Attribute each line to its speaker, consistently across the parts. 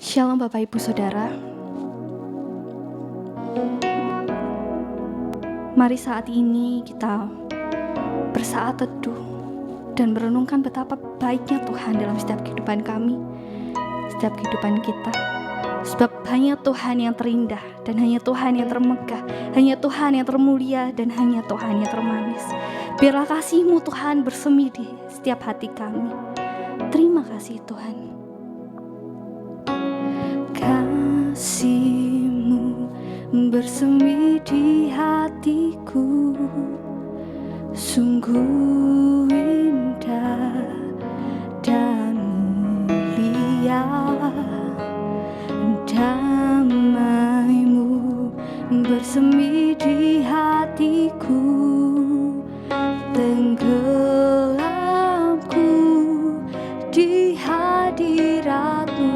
Speaker 1: Shalom Bapak Ibu Saudara. Mari saat ini kita bersaat teduh dan merenungkan betapa baiknya Tuhan dalam setiap kehidupan kami, setiap kehidupan kita. Sebab hanya Tuhan yang terindah dan hanya Tuhan yang termegah, hanya Tuhan yang termulia dan hanya Tuhan yang termanis. Biarlah kasih-Mu Tuhan bersemi di setiap hati kami. Terima kasih Tuhan. Kasih-Mu bersemi di hatiku, sungguh indah dan mulia. Damai-Mu bersemi di hatiku, tenggelamku di hadirat-Mu.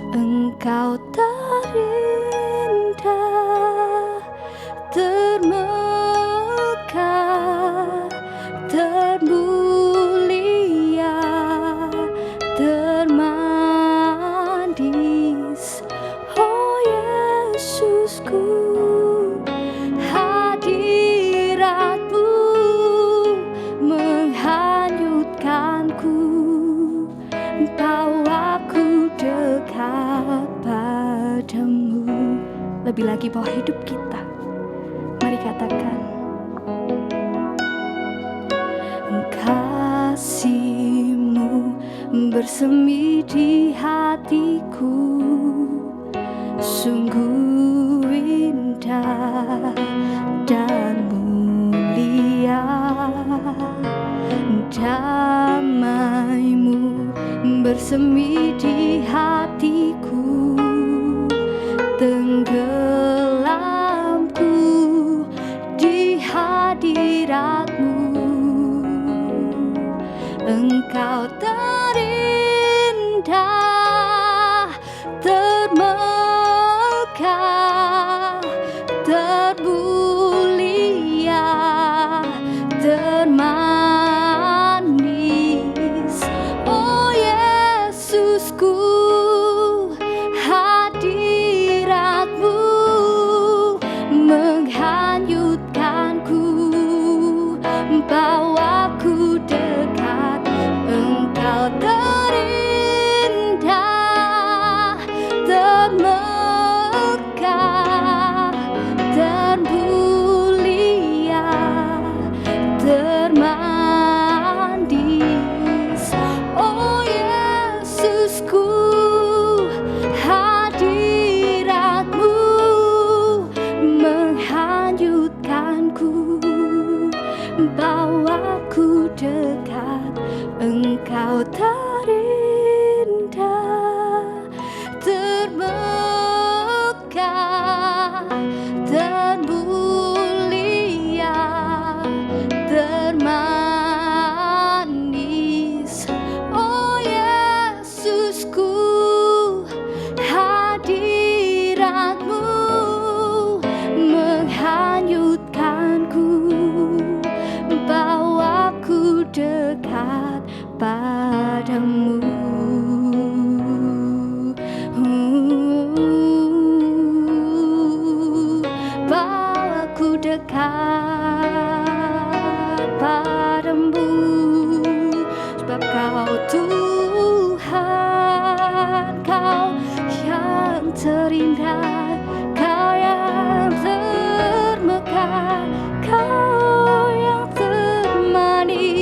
Speaker 1: Engkau terindah, termegah, termulia, termanis. Oh Yesusku, hadirat-Mu menghanyutkanku, bawaku dekat padamu. Lebih lagi bawa hidup kita. Mari katakan, kasih-Mu bersemi di hatiku, sungguh indah dan mulia. Damai-Mu bersemi di hatiku, tenggelamku di hadirat-Mu. Engkau terindah, termegah, termulia, termanis. Oh Yesusku, hadirat-Mu menghanyutkanku, bawaku dekat. Engkau terindah, termegah, termulia, termanis. Oh Yesusku, hadirat-Mu menghanyutkanku, bawaku dekat. Engkau terindah, termegah, termulia, termanis. Oh Yesusku, hadirat-Mu menghanyutkanku, bawaku dekat padamu. Bawaku dekat padamu, sebab Kau Tuhan, Kau yang terindah, Kau yang termegah, Kau yang termanis.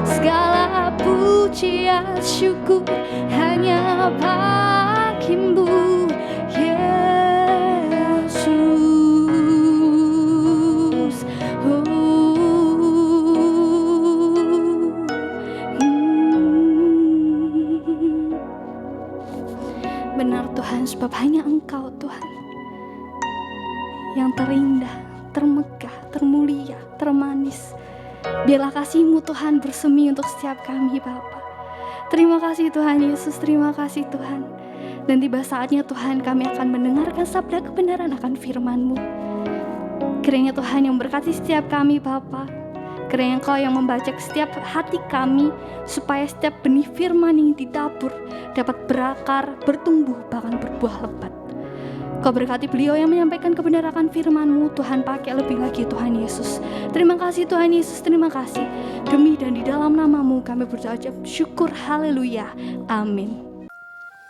Speaker 1: Segala pujian syukur hanya bagi-Mu, Yesus. Benar Tuhan, sebab hanya Engkau Tuhan yang terindah, termegah, termulia, termanis. Biarlah kasih-Mu Tuhan bersemi untuk setiap kami Bapa. Terima kasih Tuhan Yesus, terima kasih Tuhan. Dan tiba saatnya Tuhan kami akan mendengarkan sabda kebenaran akan firman-Mu. Kiranya Tuhan yang berkati setiap kami Bapa. Kiranya Engkau yang membaca setiap hati kami, supaya setiap benih firman yang ditabur dapat berakar, bertumbuh, bahkan berbuah lebat. Kau berkati beliau yang menyampaikan kebenaran firman-Mu. Tuhan, pakai lebih lagi Tuhan Yesus. Terima kasih Tuhan Yesus, terima kasih. Demi dan di dalam nama-Mu kami berucap syukur, haleluya, amin.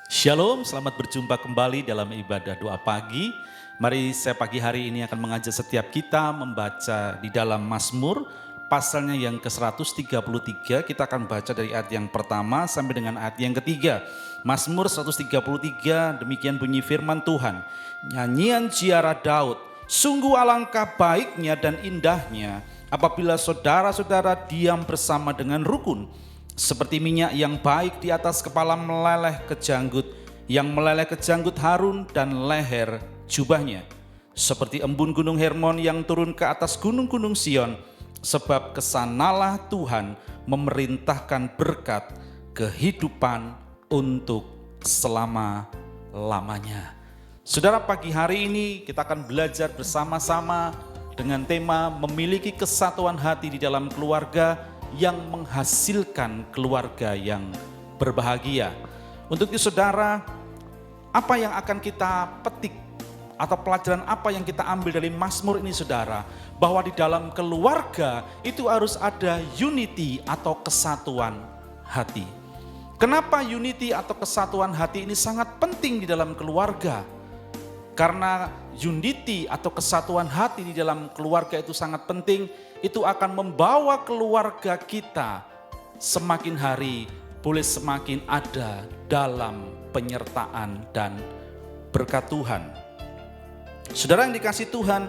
Speaker 2: Shalom, selamat berjumpa kembali dalam ibadah doa pagi. Mari saya pagi hari ini akan mengajak setiap kita membaca di dalam Mazmur pasalnya yang ke-133. Kita akan baca dari ayat yang pertama sampai dengan ayat yang ketiga. Mazmur 133, demikian bunyi firman Tuhan. Nyanyian ziarah Daud, sungguh alangkah baiknya dan indahnya apabila saudara-saudara diam bersama dengan rukun. Seperti minyak yang baik di atas kepala meleleh ke janggut, yang meleleh ke janggut Harun dan leher jubahnya. Seperti embun gunung Hermon yang turun ke atas gunung-gunung Sion, sebab kesanalah Tuhan memerintahkan berkat kehidupan untuk selama-lamanya. Saudara, pagi hari ini kita akan belajar bersama-sama dengan tema memiliki kesatuan hati di dalam keluarga yang menghasilkan keluarga yang berbahagia. Untuk itu saudara, apa yang akan kita petik atau pelajaran apa yang kita ambil dari Mazmur ini saudara? Bahwa di dalam keluarga itu harus ada unity atau kesatuan hati. Kenapa unity atau kesatuan hati ini sangat penting di dalam keluarga? Karena unity atau kesatuan hati di dalam keluarga itu sangat penting, itu akan membawa keluarga kita semakin hari boleh semakin ada dalam penyertaan dan berkat Tuhan. Saudara yang dikasihi Tuhan,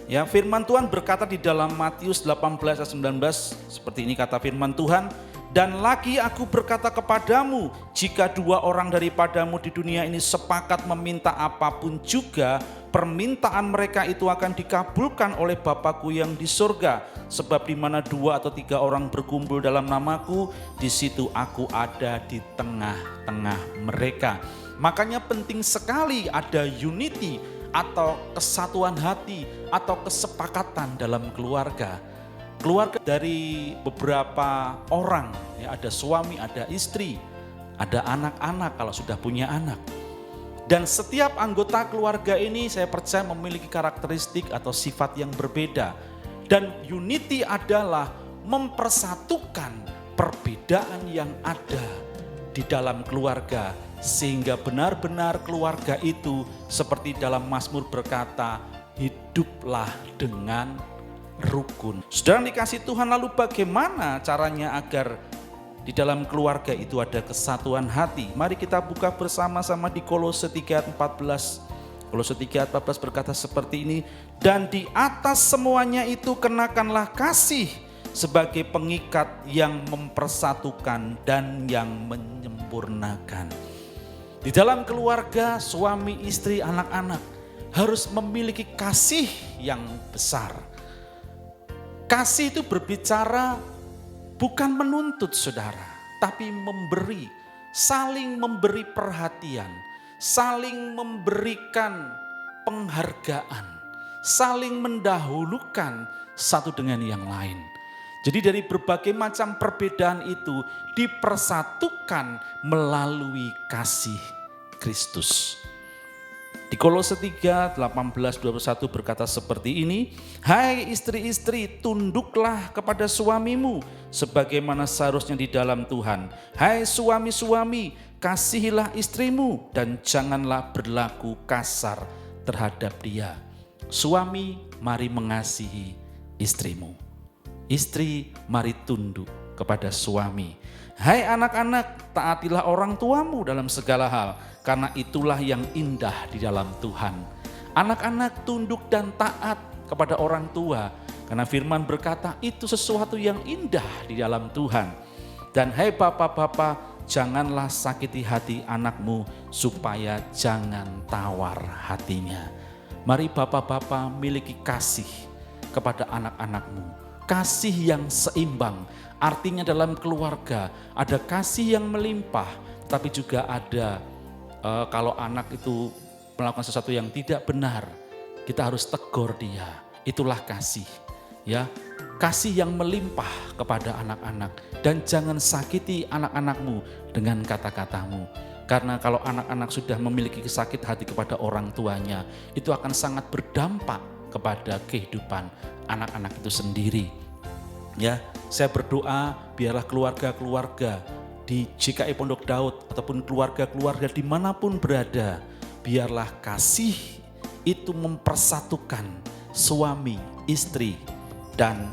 Speaker 2: ya, firman Tuhan berkata di dalam Matius 18 ayat 19, seperti ini kata firman Tuhan. Dan lagi aku berkata kepadamu, jika dua orang daripadamu di dunia ini sepakat meminta apapun juga, permintaan mereka itu akan dikabulkan oleh Bapa-Ku yang di surga. Sebab di mana dua atau tiga orang berkumpul dalam namaku, di situ aku ada di tengah-tengah mereka. Makanya penting sekali ada unity atau kesatuan hati atau kesepakatan dalam keluarga. Keluarga dari beberapa orang, ya, ada suami, ada istri, ada anak-anak kalau sudah punya anak. Dan setiap anggota keluarga ini saya percaya memiliki karakteristik atau sifat yang berbeda. Dan unity adalah mempersatukan perbedaan yang ada di dalam keluarga. Sehingga benar-benar keluarga itu seperti dalam Mazmur berkata, hiduplah dengan rukun. Saudara dikasih Tuhan, lalu bagaimana caranya agar di dalam keluarga itu ada kesatuan hati? Mari kita buka bersama-sama di Kolose 3 ayat 14. Kolose 3 ayat 14 berkata seperti ini. Dan di atas semuanya itu kenakanlah kasih sebagai pengikat yang mempersatukan dan yang menyempurnakan. Di dalam keluarga, suami, istri, anak-anak harus memiliki kasih yang besar. Kasih itu berbicara bukan menuntut saudara, tapi memberi, saling memberi perhatian, saling memberikan penghargaan, saling mendahulukan satu dengan yang lain. Jadi dari berbagai macam perbedaan itu dipersatukan melalui kasih Kristus. Di Kolose 3, 18-21 berkata seperti ini. Hai istri-istri, tunduklah kepada suamimu sebagaimana seharusnya di dalam Tuhan. Hai suami-suami, kasihilah istrimu dan janganlah berlaku kasar terhadap dia. Suami, mari mengasihi istrimu. Istri, mari tunduk kepada suami. Hai anak-anak, taatilah orang tuamu dalam segala hal, karena itulah yang indah di dalam Tuhan. Anak-anak tunduk dan taat kepada orang tua, karena firman berkata itu sesuatu yang indah di dalam Tuhan. Dan hai bapak-bapak, janganlah sakiti hati anakmu supaya jangan tawar hatinya. Mari bapak-bapak miliki kasih kepada anak-anakmu. Kasih yang seimbang, artinya dalam keluarga ada kasih yang melimpah, tapi juga ada kalau anak itu melakukan sesuatu yang tidak benar, kita harus tegur dia. Itulah kasih, ya. kasih yang melimpah kepada anak-anak. Dan jangan sakiti anak-anakmu dengan kata-katamu. Karena kalau anak-anak sudah memiliki sakit hati kepada orang tuanya, itu akan sangat berdampak kepada kehidupan anak-anak itu sendiri. Ya, saya berdoa biarlah keluarga-keluarga di GKI Pondok Daud ataupun keluarga-keluarga dimanapun berada, biarlah kasih itu mempersatukan suami, istri, dan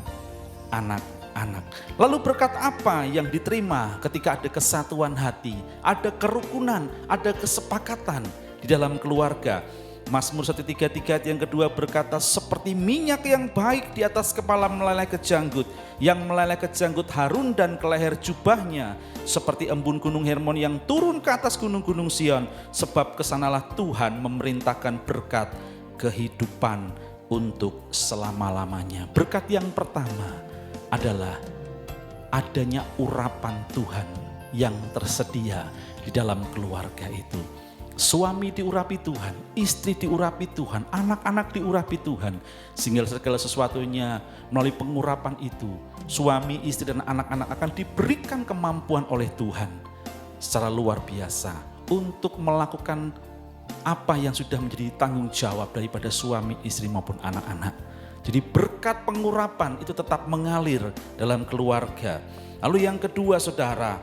Speaker 2: anak-anak. Lalu berkat apa yang diterima ketika ada kesatuan hati, ada kerukunan, ada kesepakatan di dalam keluarga? Mazmur 133 yang kedua berkata, seperti minyak yang baik di atas kepala meleleh ke janggut, yang meleleh ke janggut Harun dan ke leher jubahnya, seperti embun gunung Hermon yang turun ke atas gunung-gunung Sion, sebab kesanalah Tuhan memerintahkan berkat kehidupan untuk selama-lamanya. Berkat yang pertama adalah adanya urapan Tuhan yang tersedia di dalam keluarga itu. Suami diurapi Tuhan, istri diurapi Tuhan, anak-anak diurapi Tuhan. Sehingga segala sesuatunya melalui pengurapan itu, suami, istri, dan anak-anak akan diberikan kemampuan oleh Tuhan secara luar biasa untuk melakukan apa yang sudah menjadi tanggung jawab daripada suami, istri maupun anak-anak. Jadi berkat pengurapan itu tetap mengalir dalam keluarga. Lalu yang kedua, saudara,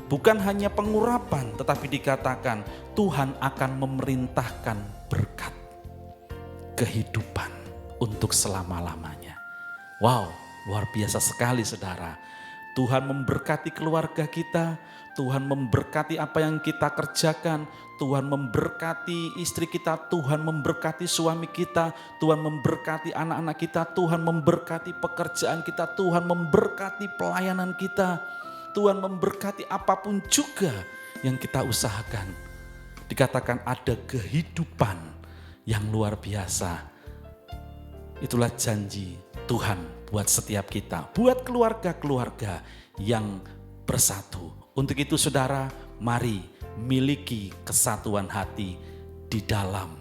Speaker 2: bukan hanya pengurapan, tetapi dikatakan Tuhan akan memerintahkan berkat kehidupan untuk selama-lamanya. Wow, luar biasa sekali saudara. Tuhan memberkati keluarga kita, Tuhan memberkati apa yang kita kerjakan, Tuhan memberkati istri kita, Tuhan memberkati suami kita, Tuhan memberkati anak-anak kita, Tuhan memberkati pekerjaan kita, Tuhan memberkati pelayanan kita, Tuhan memberkati apapun juga yang kita usahakan. Dikatakan ada kehidupan yang luar biasa. Itulah janji Tuhan buat setiap kita, buat keluarga-keluarga yang bersatu. Untuk itu saudara, mari miliki kesatuan hati di dalam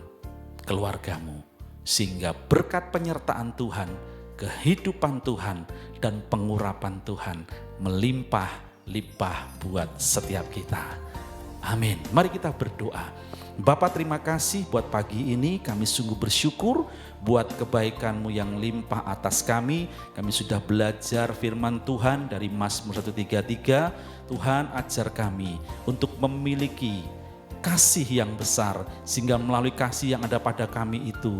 Speaker 2: keluargamu. Sehingga berkat penyertaan Tuhan, kehidupan Tuhan, dan pengurapan Tuhan melimpah-limpah buat setiap kita. Amin. Mari kita berdoa. Bapa, terima kasih buat pagi ini, kami sungguh bersyukur buat kebaikan-Mu yang limpah atas kami. Kami sudah belajar firman Tuhan dari Mazmur 133. Tuhan ajar kami untuk memiliki kasih yang besar, sehingga melalui kasih yang ada pada kami itu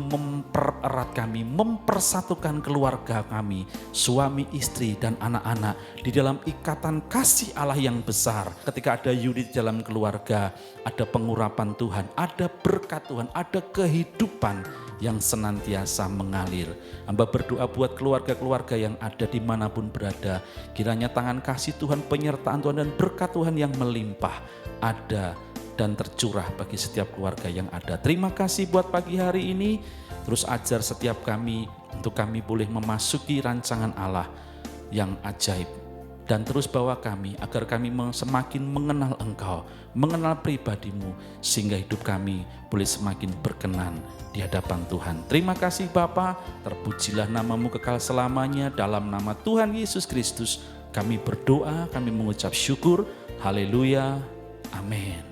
Speaker 2: mempererat kami, mempersatukan keluarga kami, suami, istri, dan anak-anak di dalam ikatan kasih Allah yang besar. Ketika ada unit dalam keluarga, ada pengurapan Tuhan, ada berkat Tuhan, ada kehidupan yang senantiasa mengalir. Hamba berdoa buat keluarga-keluarga yang ada dimanapun berada, kiranya tangan kasih Tuhan, penyertaan Tuhan, dan berkat Tuhan yang melimpah ada dan tercurah bagi setiap keluarga yang ada. Terima kasih buat pagi hari ini. Terus ajar setiap kami untuk kami boleh memasuki rancangan Allah yang ajaib. Dan terus bawa kami agar kami semakin mengenal Engkau, mengenal pribadi-Mu, sehingga hidup kami boleh semakin berkenan di hadapan Tuhan. Terima kasih Bapa, terpujilah nama-Mu kekal selamanya. Dalam nama Tuhan Yesus Kristus kami berdoa, kami mengucap syukur. Haleluya. Amin.